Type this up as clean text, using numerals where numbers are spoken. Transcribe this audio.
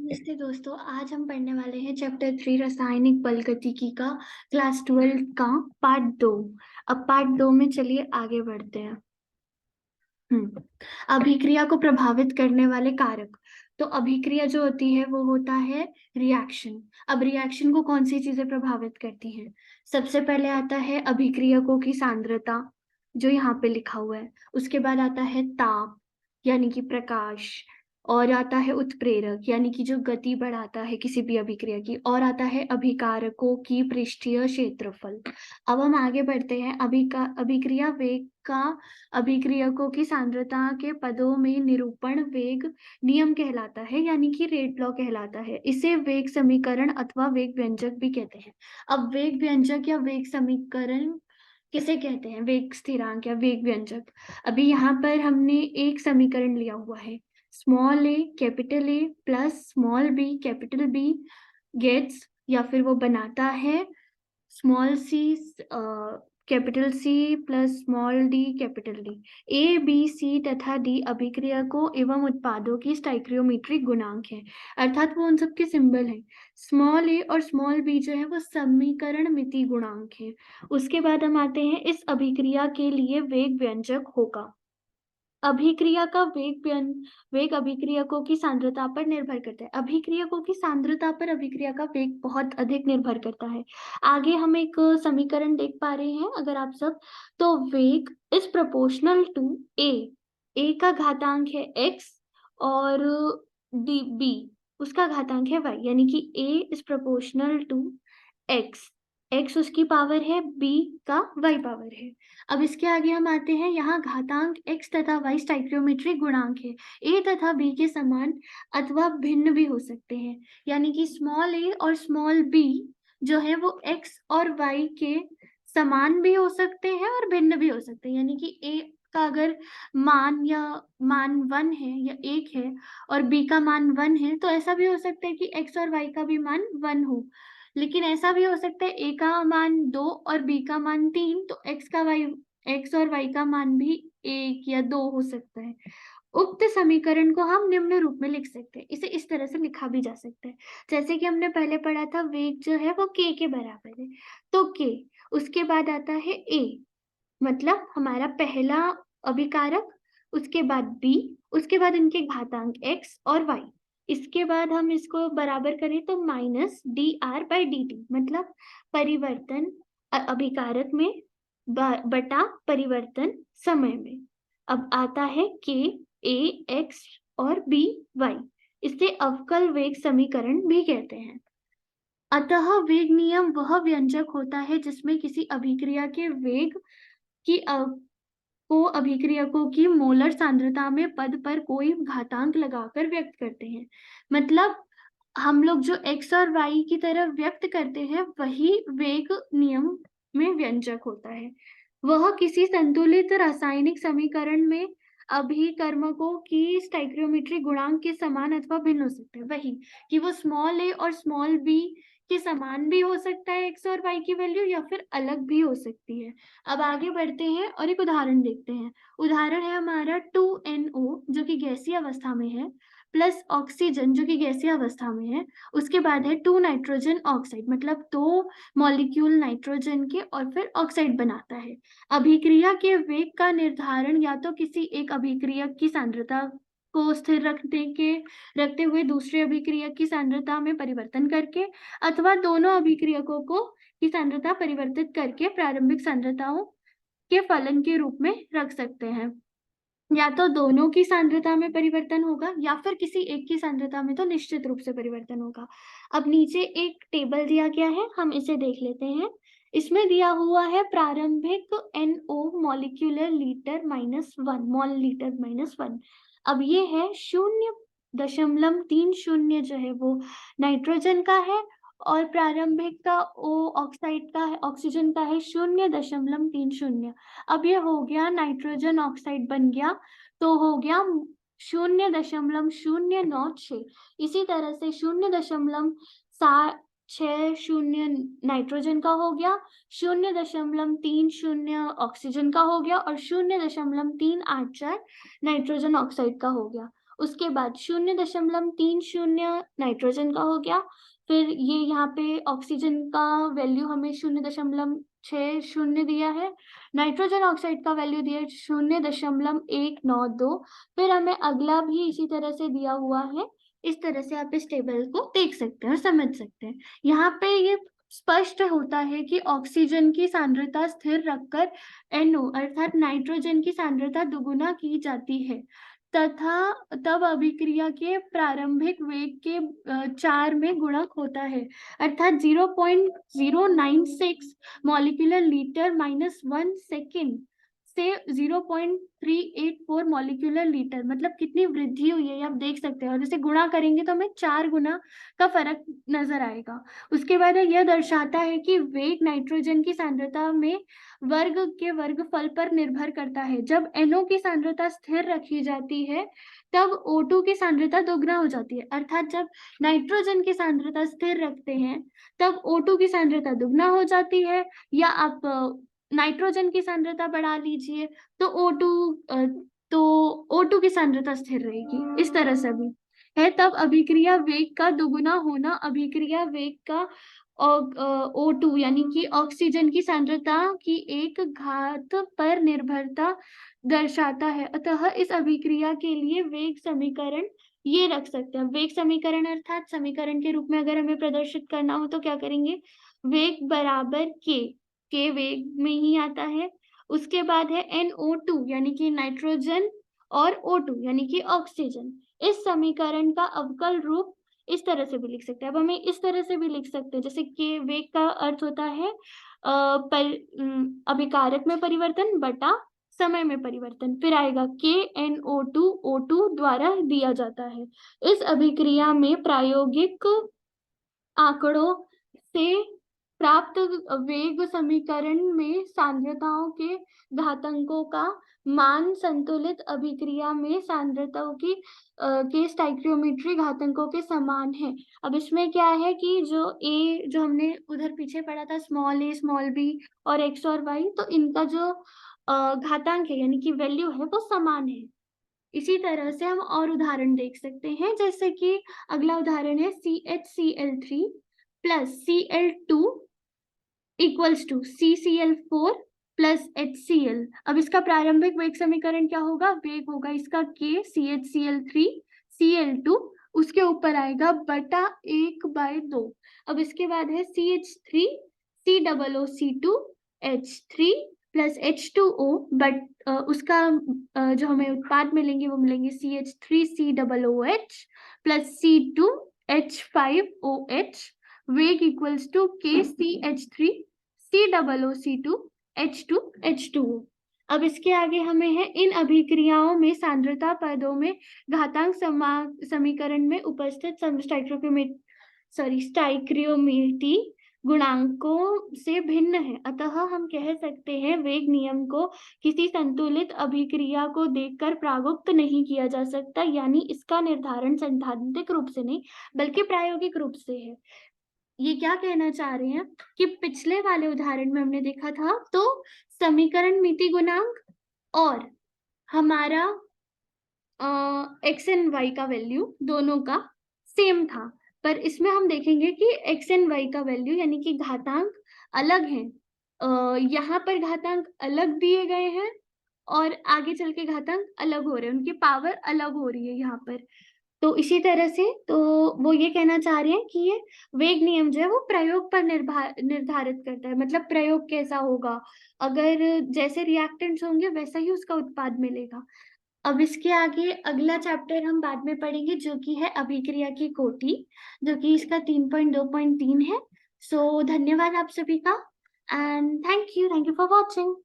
नमस्ते दोस्तों, आज हम पढ़ने वाले हैं चैप्टर 3 रासायनिक बल गतिकी का क्लास 12 का पार्ट 2। अब पार्ट 2 में चलिए आगे बढ़ते हैं। अभिक्रिया को प्रभावित करने वाले कारक। तो अभिक्रिया जो होती है वो होता है रिएक्शन। अब रिएक्शन को कौन सी चीजें प्रभावित करती हैं? सबसे पहले आता है अभिक्रियकों की सांद्रता, जो यहाँ पे लिखा हुआ है। उसके बाद आता है ताप यानी कि प्रकाश, और आता है उत्प्रेरक यानी कि जो गति बढ़ाता है किसी भी अभिक्रिया की, और आता है अभिकारकों की पृष्ठीय क्षेत्रफल। अब हम आगे बढ़ते हैं। अभिक्रिया वेग का अभिक्रियकों की सांद्रता के पदों में निरूपण वेग नियम कहलाता है, यानी कि रेट लॉ कहलाता है। इसे वेग समीकरण अथवा वेग व्यंजक भी कहते हैं। अब वेग व्यंजक या वेग समीकरण किसे कहते हैं? वेग स्थिरांक या वेग व्यंजक। अभी यहाँ पर हमने एक समीकरण लिया हुआ है, small A capital A plus small B capital B gets, या फिर वो बनाता है small C capital C plus small D capital D. A B C तथा डी अभिक्रियकों एवं उत्पादों की स्टाइक्रियोमेट्रिक गुणांक है, अर्थात वो उन सबके सिंबल हैं। स्मॉल ए और स्मॉल बी जो है वो समीकरण मिति गुणांक है। उसके बाद हम आते हैं इस अभिक्रिया के लिए वेग व्यंजक होगा। अभिक्रिया का वेग अभिक्रियकों की सांद्रता पर निर्भर करता है। अभिक्रियकों की सांद्रता पर अभिक्रिया का वेग बहुत अधिक निर्भर करता है। आगे हम एक समीकरण देख पा रहे हैं अगर आप सब, तो वेग इज प्रोपोर्शनल टू ए। ए का घातांक है x और डी बी उसका घातांक है y, यानी कि a is proportional to x। x उसकी पावर है, b का y पावर है। अब इसके आगे हम आते हैं, यहाँ घातांक x तथा y स्टाइक्रियोमेट्रिक गुणांक है। a तथा b के समान अथवा भिन्न भी हो सकते हैं, यानी कि स्मॉल a और स्मॉल b जो है वो x और y के समान भी हो सकते हैं और भिन्न भी हो सकते हैं। यानी कि a का अगर मान 1 है या 1 है और b का मान 1 है, तो ऐसा भी हो सकता है कि x और y का भी मान 1 हो। लेकिन ऐसा भी हो सकता है a का मान 2 और b का मान 3, तो x और y का मान भी 1 या 2 हो सकता है। उक्त समीकरण को हम निम्न रूप में लिख सकते हैं। इसे इस तरह से लिखा भी जा सकता है, जैसे कि हमने पहले पढ़ा था, वेग जो है वो k के बराबर है, तो k। उसके बाद आता है a, मतलब हमारा पहला अभिकारक, उसके बाद b, उसके बाद इनके घातांक x और y। इसके बाद हम इसको बराबर करें तो माइनस dr/dt, मतलब परिवर्तन अभिकारक में बटा परिवर्तन समय में। अब आता है k a x और b y। इसे अवकल वेग समीकरण भी कहते हैं। अतः वेग नियम वह व्यंजक होता है जिसमें किसी अभिक्रिया के वेग की को अभिक्रियकों की मोलर सांद्रता में पद पर कोई घातांक लगाकर व्यक्त करते हैं। मतलब हम लोग जो x और y की तरफ व्यक्त करते हैं वही वेग नियम में व्यंजक होता है। वह किसी संतुलित रासायनिक समीकरण में अभिकर्मकों की स्टाइक्रियोमेट्रिक गुणांक के समान अथवा भिन्न हो सकते हैं। वही कि वो स्मॉल a और स्मॉल b के समान भी हो सकता है x और y की वैल्यू, या फिर अलग भी हो सकती है। अब आगे बढ़ते हैं और एक उदाहरण देखते हैं। उदाहरण है हमारा 2NO जो कि गैसीय अवस्था में है, प्लस ऑक्सीजन जो कि गैसीय अवस्था में है। उसके बाद है 2 नाइट्रोजन ऑक्साइड, मतलब 2 मॉलिक्यूल नाइट्रोजन के और फिर ऑक्साइड बनाता है। अभिक्रिया के वेग का निर्धारण या तो किसी एक अभिक्रियक की सांद्रता को स्थिर रखते हुए दूसरे अभिक्रियक की सांद्रता में परिवर्तन करके, अथवा दोनों अभिक्रियकों को की सांद्रता परिवर्तित करके प्रारंभिक सांद्रताओं के फलन के रूप में रख सकते हैं। या तो दोनों की सांद्रता में परिवर्तन होगा या फिर किसी एक की सांद्रता में तो निश्चित रूप से परिवर्तन होगा। अब नीचे एक टेबल दिया गया है, हम इसे देख लेते हैं। इसमें दिया हुआ है प्रारंभिक NO molecular litre -1 mall litre -1। अब ये है 0.30 जो है वो नाइट्रोजन का है, और प्रारंभिक का O ऑक्साइड का है, ऑक्सीजन का है 0.30। अब ये हो गया नाइट्रोजन ऑक्साइड बन गया, तो हो गया 0.096। इसी तरह से 0.760 नाइट्रोजन का हो गया, 0.30 ऑक्सीजन का हो गया और 0.384 नाइट्रोजन ऑक्साइड का हो गया। उसके बाद 0.30 नाइट्रोजन का हो गया। फिर ये यहाँ पे ऑक्सीजन का वैल्यू हमें 0.60 दिया है, नाइट्रोजन ऑक्साइड का वैल्यू दिया है 0.192। फिर हमें अगला भी इसी तरह से दिया हुआ है। इस तरह से आप इस टेबल को देख सकते हैं और समझ सकते हैं। यहाँ पे ये स्पष्ट होता है कि ऑक्सीजन की सांद्रता स्थिर रखकर NO अर्थात नाइट्रोजन की सांद्रता दुगुना की जाती है तथा तब अभिक्रिया के प्रारंभिक वेग के 4 में गुणक होता है, अर्थात 0.096 मॉलिक्यूलर लीटर -1 सेकेंड से 0.384 मॉलिक्यूलर लीटर, मतलब कितनी वृद्धि हुई है आप देख सकते हैं। और जैसे गुणा करेंगे तो हमें 4 गुना का फर्क नजर आएगा। उसके बाद यह दर्शाता है कि वेग नाइट्रोजन की सांद्रता में वर्ग के वर्गफल पर निर्भर करता है। जब NO की सांद्रता स्थिर रखी जाती है तब O2 की सांद्रता दोगुना हो जाती है, अर्थात जब नाइट्रोजन की सांद्रता स्थिर रखते हैं तब O2 की सांद्रता दुगना हो जाती है, या आप नाइट्रोजन की सांद्रता बढ़ा लीजिए तो O2 की सांद्रता स्थिर रहेगी। इस तरह से भी है। तब अभिक्रिया वेग का दुगुना होना अभिक्रिया वेग का O2 यानी कि ऑक्सीजन की सांद्रता की एक घात पर निर्भरता दर्शाता है। अतः इस अभिक्रिया के लिए वेग समीकरण ये रख सकते हैं। वेग समीकरण अर्थात समीकरण के रूप में अगर हमें प्रदर्शित करना हो तो क्या करेंगे, वेग बराबर के वेग में ही आता है। उसके बाद है NO2 यानी कि नाइट्रोजन और O2 यानी कि ऑक्सीजन। इस समीकरण का अवकल रूप इस तरह से भी लिख सकते हैं। अब हमें इस तरह से भी लिख सकते हैं, जैसे कि वेग का अर्थ होता है अभिकारक में परिवर्तन बटा समय में परिवर्तन, फिर आएगा KNO2 O2 द्वारा दिया जाता है। इस अभिक्रिया में प्रायोगिक आंकड़ों से प्राप्त वेग समीकरण में सांद्रताओं के घातांकों का मान संतुलित अभिक्रिया में सांद्रताओं की के स्टाइक्योमेट्री घातांकों के समान है। अब इसमें क्या है कि जो हमने उधर पीछे पढ़ा था स्मॉल a स्मॉल b और x और y, तो इनका जो घातांक है यानी कि वैल्यू है वो समान है। इसी तरह से हम और उदाहरण देख सकते हैं, जैसे कि अगला उदाहरण है CHCl3 plus Cl2 equals to CCl4 plus HCl। अब इसका प्रारंभिक वेग समीकरण क्या होगा, वेग होगा इसका K CHCl3 Cl2 उसके ऊपर आएगा बटा 1/2। अब इसके बाद है CH3 COOC2 H3 plus H2O, but उसका जो हमें उत्पाद मिलेंगे वो मिलेंगे CH3 COOH प्लस C2H5OH। वेग equals to KCH3 COOC2 H2H2O। अब इसके आगे हमें है इन अभिक्रियाओं में सांद्रता पदों में घातांक समीकरण में उपस्थित स्टाइक्रियोमेट्री गुणांकों से भिन्न है। अतः हम कह सकते हैं वेग नियम को किसी संतुलित अभिक्रिया को देखकर प्रागुक्त नहीं किया जा सकता, यानी इसका निर्धारण सैद्धांतिक रूप से नहीं बल्कि प्रायोगिक रूप से है। ये क्या कहना चाह रहे हैं कि पिछले वाले उदाहरण में हमने देखा था तो समीकरण मिति गुणांक और हमारा x एंड y का वैल्यू दोनों का सेम था, पर इसमें हम देखेंगे कि x एंड y का वैल्यू यानी कि घातांक अलग है। यहाँ पर घातांक अलग दिए गए हैं और आगे चल के घातांक अलग हो रहे हैं, उनकी पावर अलग हो रही है यहाँ पर। तो इसी तरह से तो वो ये कहना चाह रहे हैं कि ये वेग नियम जो है वो प्रयोग पर निर्धारित करता है, मतलब प्रयोग कैसा होगा, अगर जैसे रिएक्टेंट्स होंगे वैसा ही उसका उत्पाद मिलेगा। अब इसके आगे अगला चैप्टर हम बाद में पढ़ेंगे जो कि है अभिक्रिया की कोटि, जो कि इसका 3.2.3 है। सो धन्यवाद आप सभी का and thank you for watching.